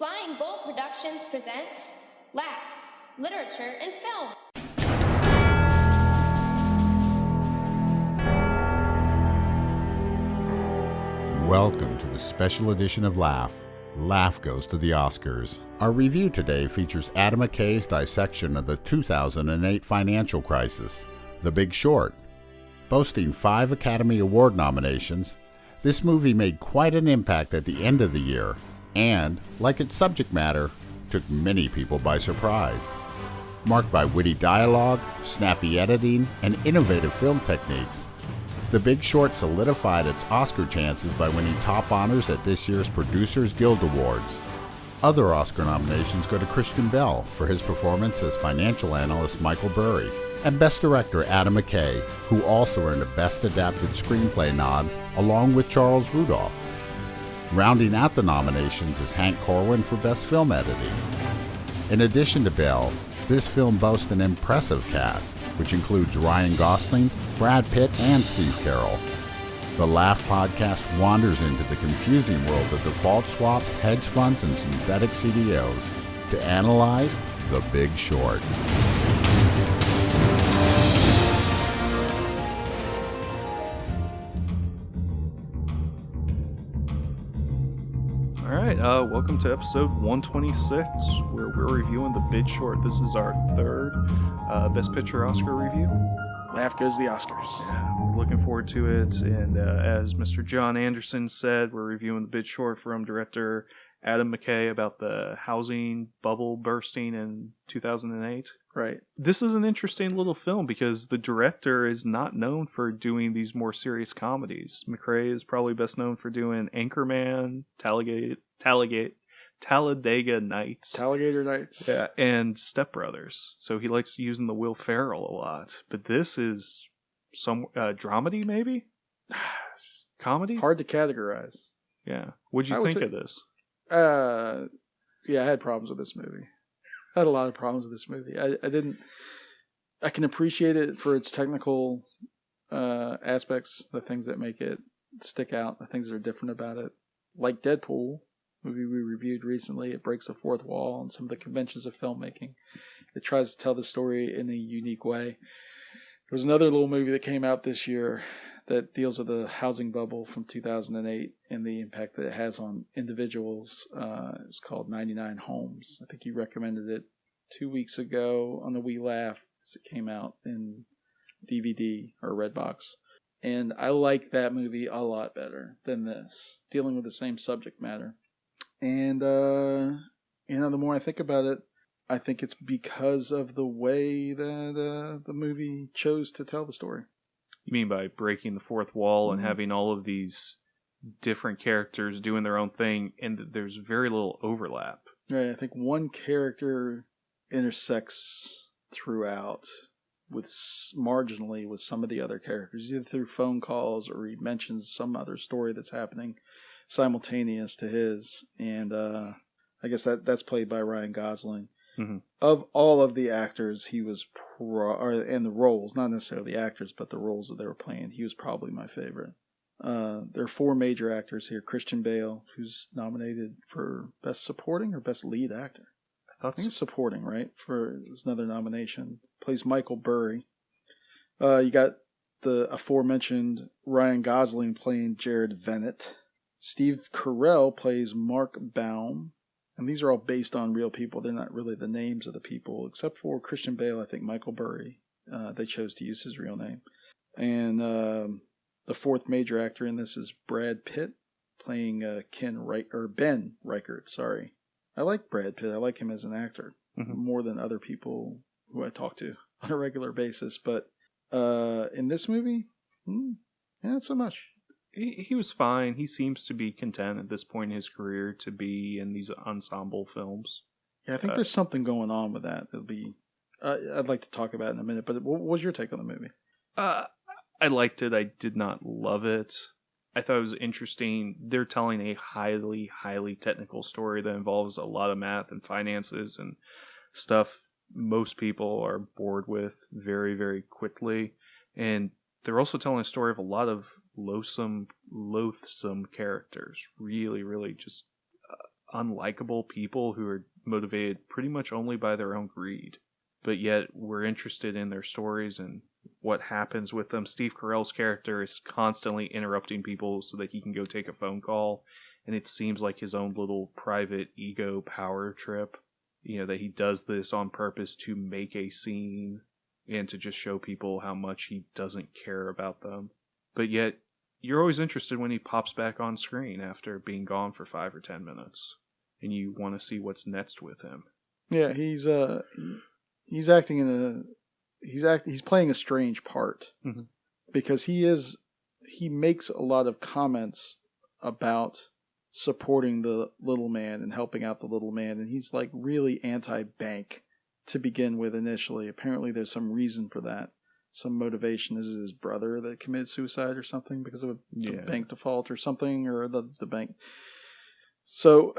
Flying Bull Productions presents LaF, Literature and Film. Welcome to the special edition of LaF. LaF goes to the Oscars. Our review today features Adam McKay's dissection of the 2008 financial crisis, The Big Short. Boasting 5 Academy Award nominations, this movie made quite an impact at the end of the year and, like its subject matter, took many people by surprise. Marked by witty dialogue, snappy editing, and innovative film techniques, The Big Short solidified its Oscar chances by winning top honors at this year's Producers Guild Awards. Other Oscar nominations go to Christian Bale for his performance as financial analyst Michael Burry, and Best Director Adam McCay, who also earned a Best Adapted Screenplay nod along with Charles Rudolph. Rounding out the nominations is Hank Corwin for Best Film Editing. In addition to Bale, this film boasts an impressive cast, which includes Ryan Gosling, Brad Pitt, and Steve Carrell. The LaF podcast wanders into the confusing world of default swaps, hedge funds, and synthetic CDOs to analyze The Big Short. All right, welcome to episode 126, where we're reviewing The Big Short. This is our third Best Picture Oscar review. LaF goes to the Oscars. Yeah, we're looking forward to it. And as Mr. John Anderson said, we're reviewing The Big Short from director Adam McKay about the housing bubble bursting in 2008. Right. This is an interesting little film because the director is not known for doing these more serious comedies. McCay is probably best known for doing Anchorman, Talladega Nights. Talladega Nights. Yeah, and Step Brothers. So he likes using the Will Ferrell a lot. But this is some dramedy, maybe? Comedy? Hard to categorize. Yeah. What'd you think of this? Yeah, I had problems with this movie. I had a lot of problems with this movie. I can appreciate it for its technical aspects, the things that make it stick out, the things that are different about it. Like Deadpool, movie we reviewed recently, it breaks the fourth wall and some of the conventions of filmmaking. It tries to tell the story in a unique way. There was another little movie that came out this year that deals with the housing bubble from 2008 and the impact that it has on individuals. It's called 99 Homes. I think you recommended it 2 weeks ago on the We Laugh. It came out in DVD or Redbox. And I like that movie a lot better than this, dealing with the same subject matter. And, the more I think about it, I think it's because of the way the movie chose to tell the story. You mean by breaking the fourth wall and having all of these different characters doing their own thing, and there's very little overlap. Right, I think one character intersects throughout marginally with some of the other characters, either through phone calls or he mentions some other story that's happening simultaneous to his. And I guess that's played by Ryan Gosling. Mm-hmm. Of all of the actors, he was and the roles, not necessarily the actors, but the roles that they were playing, he was probably my favorite. There are 4 major actors here. Christian Bale, who's nominated for Best Supporting or Best Lead Actor. I think it's Supporting, right? It's another nomination. Plays Michael Burry. You got the aforementioned Ryan Gosling playing Jared Vennett. Steve Carrell plays Mark Baum. And these are all based on real people. They're not really the names of the people, except for Christian Bale, I think Michael Burry. They chose to use his real name. And the 4th major actor in this is Brad Pitt, playing Ben Reichert. Sorry, I like Brad Pitt. I like him as an actor more than other people who I talk to on a regular basis. But in this movie, not so much. He was fine. He seems to be content at this point in his career to be in these ensemble films. Yeah, I think there's something going on with that. That'll be. I'd like to talk about it in a minute. But what was your take on the movie? I liked it. I did not love it. I thought it was interesting. They're telling a highly, highly technical story that involves a lot of math and finances and stuff most people are bored with very, very quickly. And they're also telling a story of a lot of loathsome characters. Really, really just unlikable people who are motivated pretty much only by their own greed. But yet we're interested in their stories and what happens with them. Steve Carell's character is constantly interrupting people so that he can go take a phone call. And it seems like his own little private ego power trip. That he does this on purpose to make a scene and to just show people how much he doesn't care about them. But yet, you're always interested when he pops back on screen after being gone for 5 or 10 minutes. And you want to see what's next with him. Yeah, he's acting he's playing a strange part. Mm-hmm. Because he makes a lot of comments about supporting the little man and helping out the little man, and he's like really anti-bank to begin with initially. Apparently there's some reason for that, some motivation. Is it his brother that committed suicide or something because of a bank default or something, or the bank? So,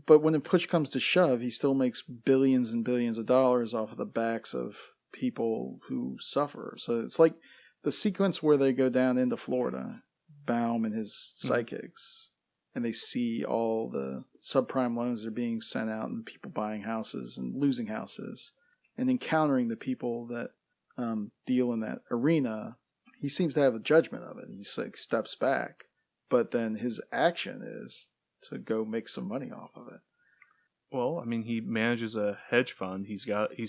but when the push comes to shove, he still makes billions and billions of dollars off of the backs of people who suffer. So it's like the sequence where they go down into Florida, Baum and his psychics, and they see all the subprime loans that are being sent out and people buying houses and losing houses and encountering the people that deal in that arena. He seems to have a judgment of it. He like steps back, but then his action is to go make some money off of it. Well, I mean, he manages a hedge fund. He's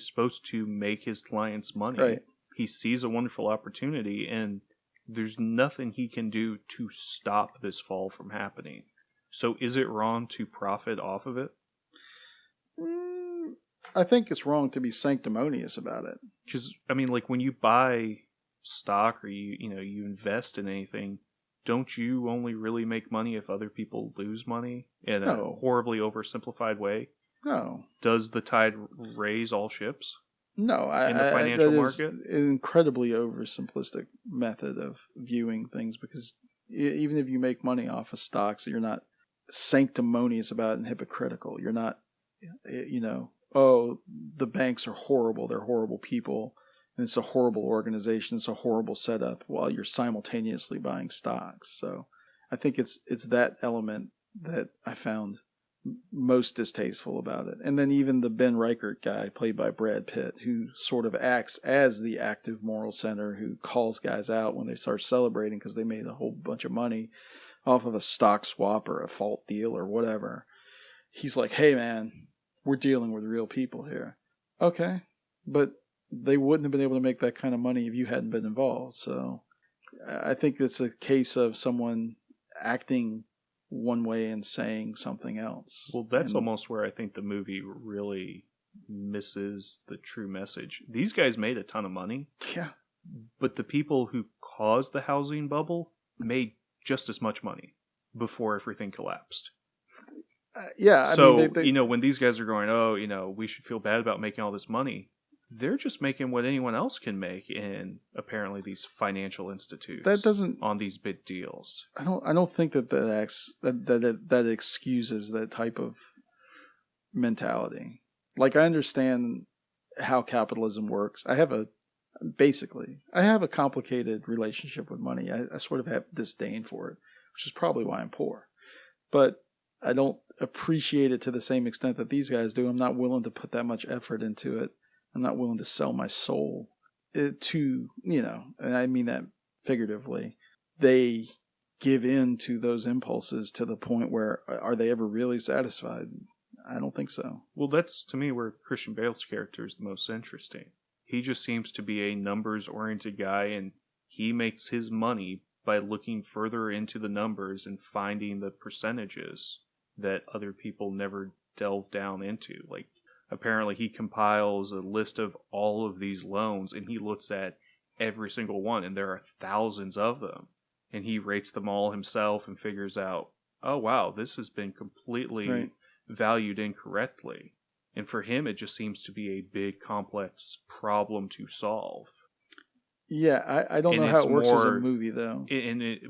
supposed to make his clients money. Right. He sees a wonderful opportunity, and there's nothing he can do to stop this fall from happening. So is it wrong to profit off of it? I think it's wrong to be sanctimonious about it. Because, I mean, like when you buy stock or you invest in anything, don't you only really make money if other people lose money in a horribly oversimplified way? No. Does the tide raise all ships? No, in the financial market? Is an incredibly oversimplistic method of viewing things, because even if you make money off of stocks, you're not sanctimonious about it and hypocritical. You're not, the banks are horrible. They're horrible people. And it's a horrible organization. It's a horrible setup while you're simultaneously buying stocks. So I think it's that element that I found most distasteful about it. And then even the Ben Reichert guy, played by Brad Pitt, who sort of acts as the active moral center, who calls guys out when they start celebrating because they made a whole bunch of money off of a stock swap or a fault deal or whatever. He's like, hey man, we're dealing with real people here. Okay, but they wouldn't have been able to make that kind of money if you hadn't been involved. So I think it's a case of someone acting one way and saying something else. Well, that's almost where I think the movie really misses the true message. These guys made a ton of money. Yeah. But the people who caused the housing bubble made just as much money before everything collapsed. I mean, when these guys are going, we should feel bad about making all this money, they're just making what anyone else can make in apparently these financial institutes. That doesn't on these big deals. I don't think that excuses that type of mentality. Like, I understand how capitalism works. I have a complicated relationship with money. I sort of have disdain for it, which is probably why I'm poor. But I don't appreciate it to the same extent that these guys do. I'm not willing to put that much effort into it. I'm not willing to sell my soul to, and I mean that figuratively. They give in to those impulses to the point where, are they ever really satisfied? I don't think so. Well, that's to me where Christian Bale's character is the most interesting. He just seems to be a numbers-oriented guy, and he makes his money by looking further into the numbers and finding the percentages that other people never delve down into. Like, apparently he compiles a list of all of these loans, and he looks at every single one, and there are thousands of them. And he rates them all himself and figures out, oh wow, this has been completely valued incorrectly. And for him, it just seems to be a big, complex problem to solve. Yeah, I don't know how it works as a movie, though.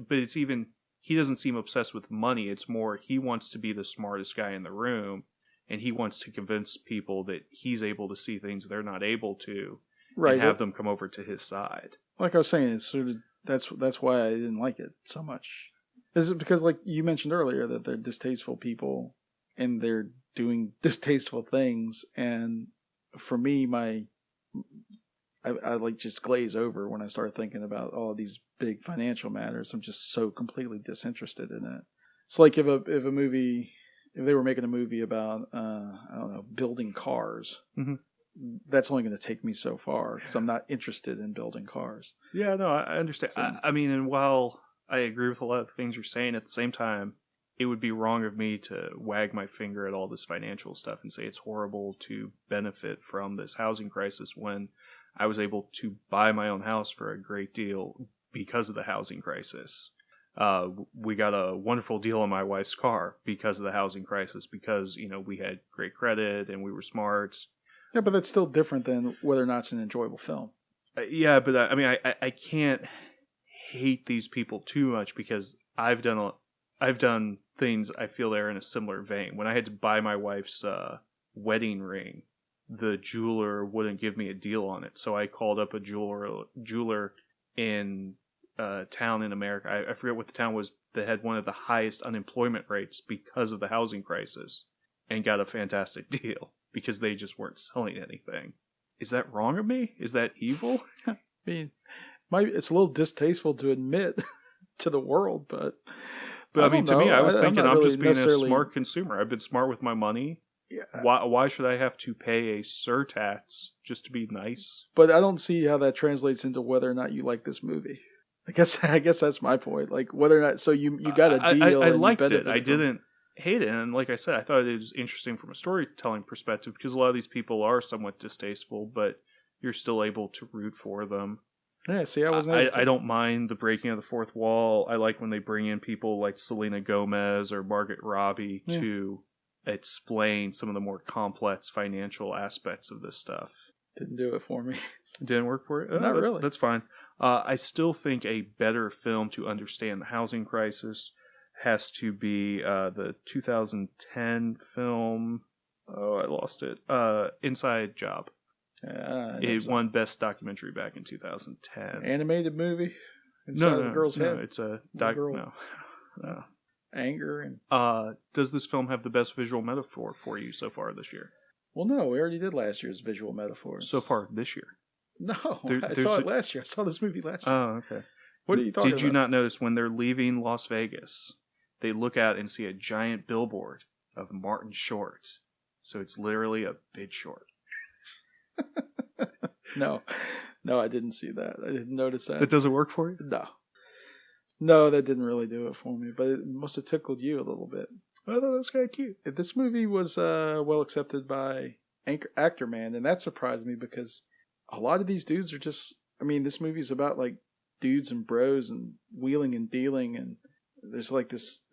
But it's even, he doesn't seem obsessed with money. It's more, he wants to be the smartest guy in the room, and he wants to convince people that he's able to see things they're not able to, and have them come over to his side. Like I was saying, it's sort of that's why I didn't like it so much. Is it because, like you mentioned earlier, that they're distasteful people and they're doing distasteful things? And for me, I like just glaze over when I start thinking about all these big financial matters. I'm just so completely disinterested in it. It's like if they were making a movie about I don't know, building cars. Mm-hmm. That's only going to take me so far because I'm not interested in building cars. Yeah, no, I understand. So, I mean, and while I agree with a lot of things you're saying, at the same time, it would be wrong of me to wag my finger at all this financial stuff and say it's horrible to benefit from this housing crisis when I was able to buy my own house for a great deal because of the housing crisis. We got a wonderful deal on my wife's car because of the housing crisis, because, we had great credit and we were smart. Yeah, but that's still different than whether or not it's an enjoyable film. Yeah, but I can't hate these people too much because I've done things I feel they're in a similar vein. When I had to buy my wife's wedding ring, the jeweler wouldn't give me a deal on it, so I called up a jeweler in town in America. I forget what the town was that had one of the highest unemployment rates because of the housing crisis, and got a fantastic deal because they just weren't selling anything. Is that wrong of me? Is that evil? I mean, it's a little distasteful to admit to the world, but I mean, to me, I was thinking I'm really just being a smart consumer. I've been smart with my money. Yeah. Why should I have to pay a surtax just to be nice? But I don't see how that translates into whether or not you like this movie. I guess that's my point. Like whether or not, so you got a deal. I liked it. I didn't hate it, and like I said, I thought it was interesting from a storytelling perspective because a lot of these people are somewhat distasteful, but you're still able to root for them. Yeah, see, I don't mind the breaking of the fourth wall. I like when they bring in people like Selena Gomez or Margaret Robbie to explain some of the more complex financial aspects of this stuff. Didn't do it for me. It didn't work for it? Not really. That's fine. I still think a better film to understand the housing crisis has to be the 2010 film. Oh, I lost it. Inside Job. It won Best Documentary back in 2010. Animated movie? Inside the girl's head? No, it's a no. Anger and does this film have the best visual metaphor for you so far this year? Well, no, we already did last year's visual metaphors. So far this year? No, I saw it last year. I saw this movie last year. Oh, okay. What are you talking about? Did you not notice when they're leaving Las Vegas, they look out and see a giant billboard of Martin Short? So it's literally a Big Short. No, I didn't see that. I didn't notice that. That doesn't work for you? No, that didn't really do it for me, but it must have tickled you a little bit. I thought that's kind of cute. This movie was well accepted by Actor Man, and that surprised me because a lot of these dudes are just, I mean, this movie's about like dudes and bros and wheeling and dealing, and there's like there's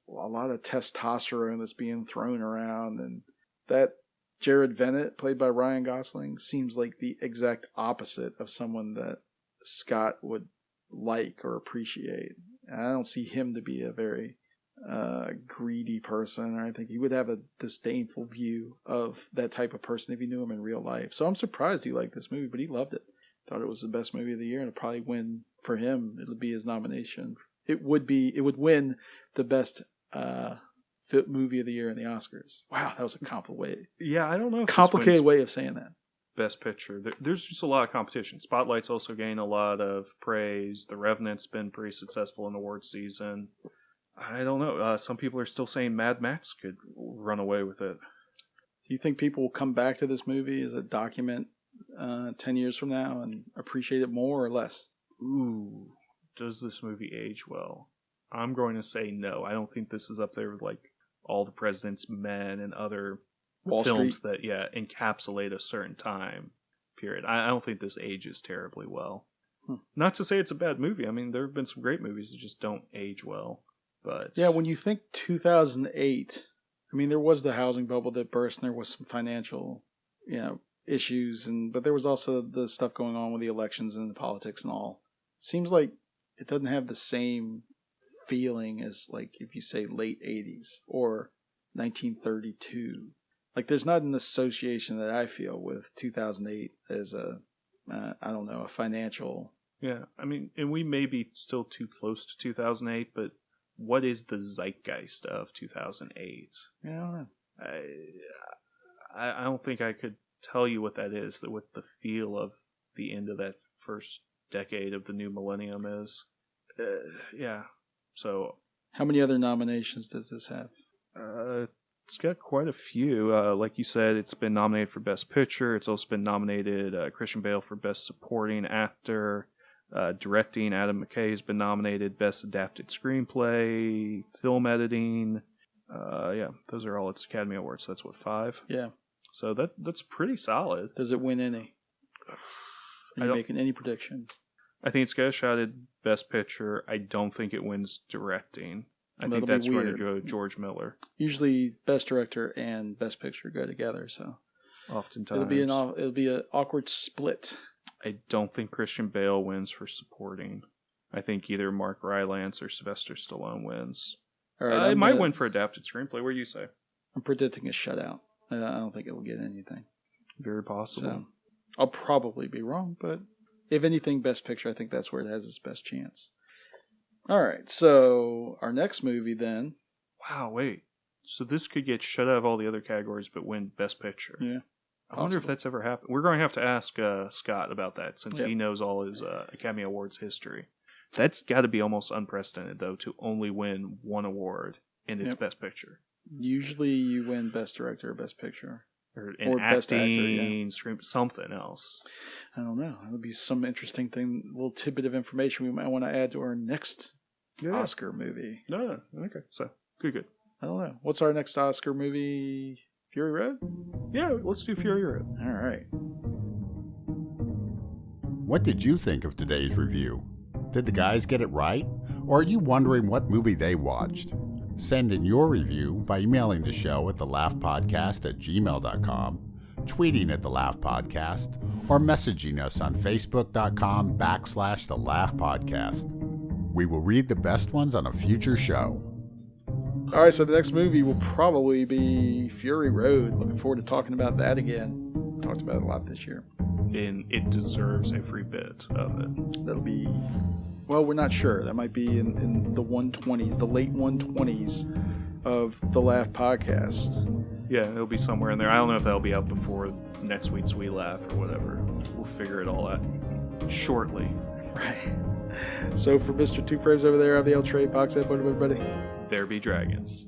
a lot of testosterone that's being thrown around, and that Jared Vennett, played by Ryan Gosling, seems like the exact opposite of someone that Scott would like or appreciate. And I don't see him to be a very greedy person, or I think he would have a disdainful view of that type of person if he knew him in real life. So I'm surprised he liked this movie, but he loved it. Thought it was the best movie of the year, and it'll probably win for him. It'll be his nomination. It would win the best movie of the year in the Oscars. Wow, that was a complicated. Yeah, I don't know. If complicated way of saying that. Best Picture. There's just a lot of competition. Spotlight's also gained a lot of praise. The Revenant's been pretty successful in award season. I don't know. Some people are still saying Mad Max could run away with it. Do you think people will come back to this movie as a document 10 years from now and appreciate it more or less? Ooh, does this movie age well? I'm going to say no. I don't think this is up there with like All the President's Men and other films that encapsulate a certain time period. I don't think this ages terribly well. Not to say it's a bad movie. I mean, there have been some great movies that just don't age well. But yeah, when you think 2008, I mean, there was the housing bubble that burst, and there was some financial, issues, but there was also the stuff going on with the elections and the politics and all. Seems like it doesn't have the same feeling as like if you say late 80s or 1932. Like there's not an association that I feel with 2008 as a financial. Yeah, I mean, and we may be still too close to 2008, but what is the zeitgeist of 2008? Yeah, I don't know. I don't think I could tell you what that is, what the feel of the end of that first decade of the new millennium is. Yeah. So, how many other nominations does this have? It's got quite a few. Like you said, it's been nominated for Best Picture. It's also been nominated, Christian Bale for Best Supporting Actor. Directing, Adam McKay has been nominated Best Adapted Screenplay, Film Editing. Yeah, those are all its Academy Awards. So that's what, 5? Yeah. So that's pretty solid. Does it win any? Are you making any prediction? I think it's got a shot at Best Picture. I don't think it wins Directing. I think that's going to go George Miller. Usually, Best Director and Best Picture go together, so oftentimes it'll be an awkward split. I don't think Christian Bale wins for supporting. I think either Mark Rylance or Sylvester Stallone wins. All right, it might win for Adapted Screenplay. What do you say? I'm predicting a shutout. I don't think it will get anything. Very possible. So, I'll probably be wrong, but if anything, Best Picture, I think that's where it has its best chance. All right, so our next movie then. Wow, wait. So this could get shut out of all the other categories but win Best Picture. Yeah. I wonder if that's ever happened. We're going to have to ask Scott about that since he knows all his Academy Awards history. That's got to be almost unprecedented, though, to only win one award in its Best Picture. Usually you win Best Director or Best Picture. Or acting, Best Actor, something else. I don't know. That would be some interesting thing, little tidbit of information we might want to add to our next Oscar movie. No, okay. So, good. I don't know. What's our next Oscar movie? Fury Road? Yeah, let's do Fury Road. All right. What did you think of today's review? Did the guys get it right? Or are you wondering what movie they watched? Send in your review by emailing the show at thelaughpodcast@gmail.com, tweeting at The Laugh Podcast, or messaging us on facebook.com/The Laugh Podcast. We will read the best ones on a future show. All right, so the next movie will probably be Fury Road. Looking forward to talking about that again. Talked about it a lot this year. And it deserves every bit of it. That'll be, well, we're not sure. That might be in the 120s, the late 120s of the Laugh Podcast. Yeah, it'll be somewhere in there. I don't know if that'll be out before next week's We Laugh or whatever. We'll figure it all out shortly. Right. So for Mr. Two Frames over there, I'm the El Trey, Box Ed, everybody. There be dragons.